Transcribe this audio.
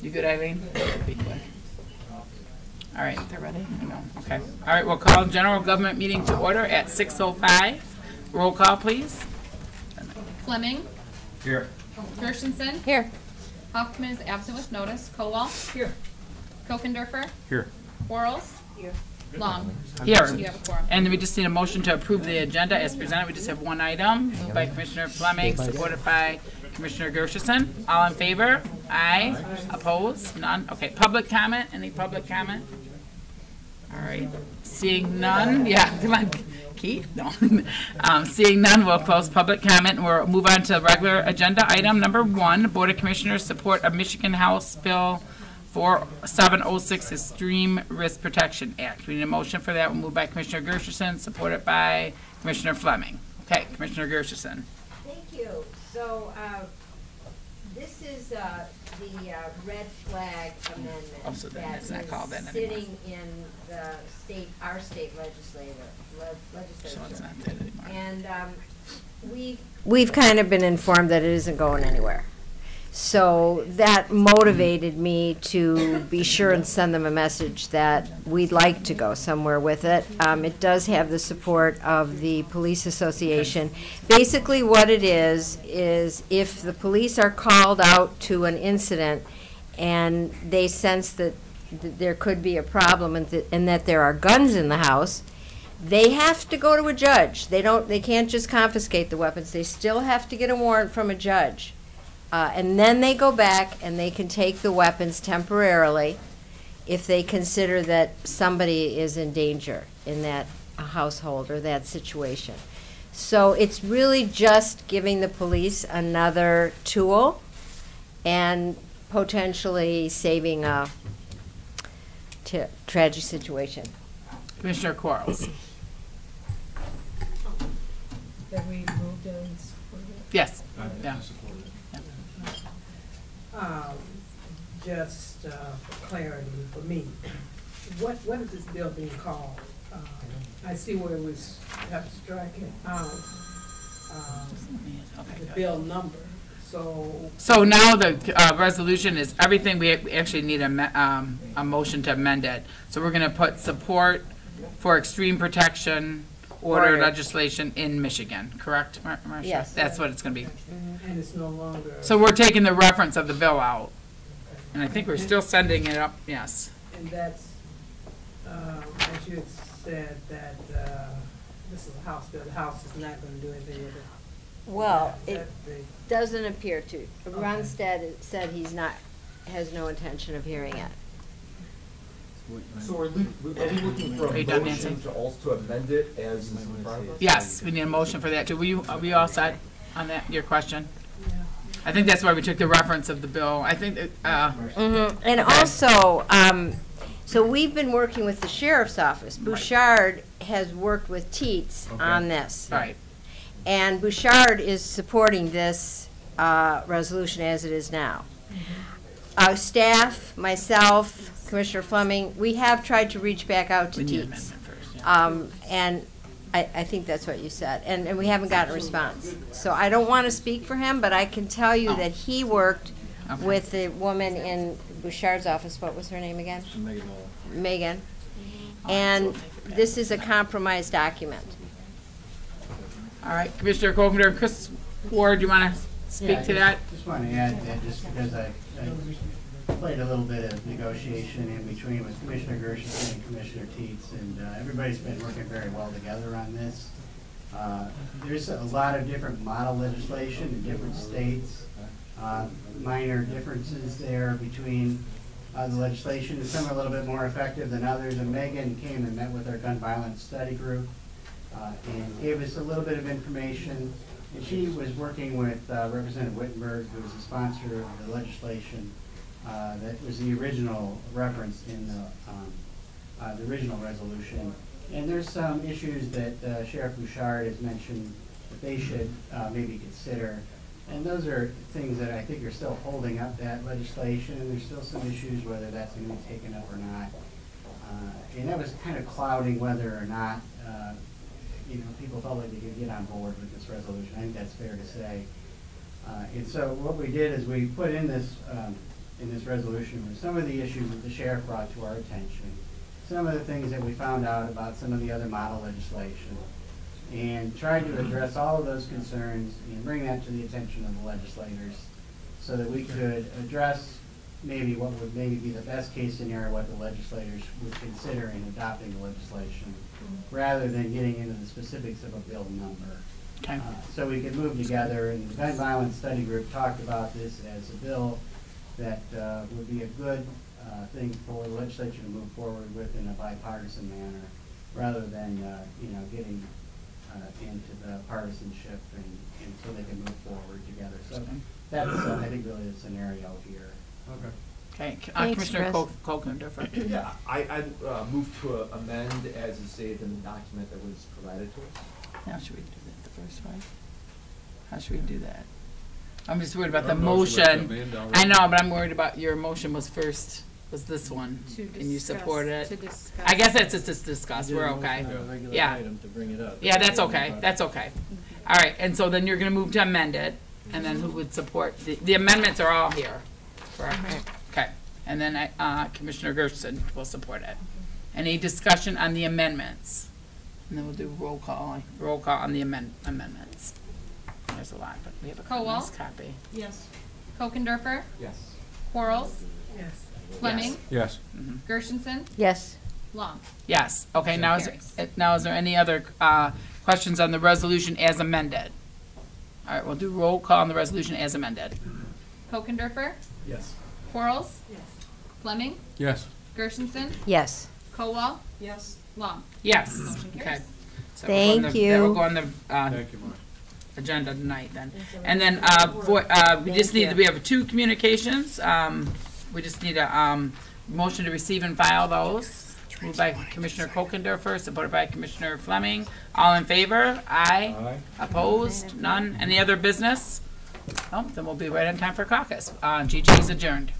You good, Eileen? Be quick. All right, they're ready? No. Okay. All right, we'll call general government meeting to order at 6:05. Roll call, please. Fleming. Here. Gershenson. Here. Hoffman is absent with notice. Kowal. Here. Kokendorfer. Here. Quarles. Here. Long. Here. You have a quorum. And we just need a motion to approve the agenda as presented. We just have one item, moved by Commissioner Fleming, supported by Commissioner Gershenson. All in favor? Aye. Opposed? None? Okay, public comment? Any public comment? All right, seeing none, yeah, come on, Keith, no. Seeing none, we'll close public comment, and we'll move on to regular agenda item number 1, Board of Commissioners support of Michigan House Bill 4706 Extreme Risk Protection Act. We need a motion for that. We'll move by Commissioner Gershenson, supported by Commissioner Fleming. Okay, Commissioner Gershenson. Thank you. So, this is the red flag amendment Oh, so then that it's not is called that anymore. sitting in the state, our state legislature. So it's not that anymore. And we've kind of been informed that it isn't going anywhere. So that motivated me to be sure and send them a message that we'd like to go somewhere with it. It does have the support of the Police Association. Basically what it is if the police are called out to an incident and they sense that there could be a problem and that there are guns in the house, they have to go to a judge. They can't just confiscate the weapons. They still have to get a warrant from a judge. And then they go back and they can take the weapons temporarily if they consider that somebody is in danger in that household or that situation. So it's really just giving the police another tool and potentially saving a tragic situation. Commissioner Quarles. That we moved and supported it? Yes. Yeah. Just for clarity for me, what is this bill being called? I see where it was, have to strike it out, the bill number, so. So now the resolution is everything. We actually need a motion to amend it. So we're going to put support for extreme protection order legislation in Michigan, correct, Marcia? Yes. That's what it's going to be. And it's no longer. So we're taking the reference of the bill out. And I think we're still sending it up, yes. And that's, as you had said, that this is a House bill, the House is not gonna do anything with it. Well, Is it that the- doesn't appear to. Ronstadt said has no intention of hearing it. So are we looking for Are a you done, Nancy? motion to also amend it as is in front of us? Yes, we need a motion for that too. Are we all set on that, your question? Yeah. I think that's why we took the reference of the bill. I think, And also, so we've been working with the sheriff's office. Bouchard has worked with Teets on this. right. And Bouchard is supporting this resolution as it is now. Our staff, myself, Commissioner Fleming, we have tried to reach back out to We need Teets. amendment first, yeah. And I think that's what you said. And we haven't gotten a response. So I don't want to speak for him, but I can tell you that he worked Okay. with the woman in Bouchard's office. What was her name again? Megan. And this is a compromise document. All right, Commissioner Kovender, Chris Ward, you want to speak to that? Just want to add that just because I played a little bit of negotiation in between with Commissioner Gershenson and Commissioner Teets, and everybody's been working very well together on this. There's a lot of different model legislation in different states, minor differences there between the legislation, and some are a little bit more effective than others. And Megan came and met with our gun violence study group and gave us a little bit of information. And she was working with Representative Wittenberg, who was the sponsor of the legislation that was the original reference in the original resolution. And there's some issues that Sheriff Bouchard has mentioned that they should maybe consider. And those are things that I think are still holding up that legislation. And there's still some issues whether that's going to be taken up or not. And that was kind of clouding whether or not people felt like they could get on board with this resolution. I think that's fair to say. And so what we did is we put in this in this resolution were some of the issues that the sheriff brought to our attention, some of the things that we found out about some of the other model legislation, and tried to address all of those concerns and bring that to the attention of the legislators so that we could address maybe what would maybe be the best case scenario, what the legislators would consider in adopting the legislation, rather than getting into the specifics of a bill number. Okay. So we could move together, and the Gun Violence Study Group talked about this as a bill that would be a good thing for the legislature to move forward with in a bipartisan manner, rather than getting into the partisanship, and so they can move forward together. So that's I think really the scenario here. Okay, Thanks, Commissioner Chris. Kokendorfer. Yeah, I move to amend as is stated in the document that was provided to us. Now, should we do that the first way? How should we do that? I'm just worried about the Our motion was motion. to amend already. I know, but I'm worried about your motion was first, was this one. To Can you support it? To discuss. I guess that's just discussed, we're okay. Yeah. To bring it up. Yeah, that's okay, that's okay. All right, and so then you're gonna move to amend it, and then who would support, the amendments are all here. Correct? Okay, and then Commissioner Gerson will support it. Any discussion on the amendments? And then we'll do roll call on the amendments. There's a lot, but we have a Kowal? nice copy. Yes. Kokendorfer, Yes. Quarles, Yes. Fleming, Yes. Gershenson, Yes. Long. Yes, okay, now is Carries. there any other questions on the resolution as amended? All right, we'll do roll call on the resolution as amended. Kokendorfer, Yes. Quarles, Yes. Fleming, Yes. Gershenson, Yes. Kowal, Yes. Long. Yes, Motion okay. carries. So we'll go on Thank the- you. That will go on the Thank you, Mark. agenda tonight then. And then, we just Thank you. we have 2 communications. We just need a, motion to receive and file those. Moved by Commissioner Kokendorfer, supported by Commissioner Fleming. All in favor? Aye. Aye. Opposed? None? Any other business? Oh, then we'll be right on time for caucus. GG is adjourned.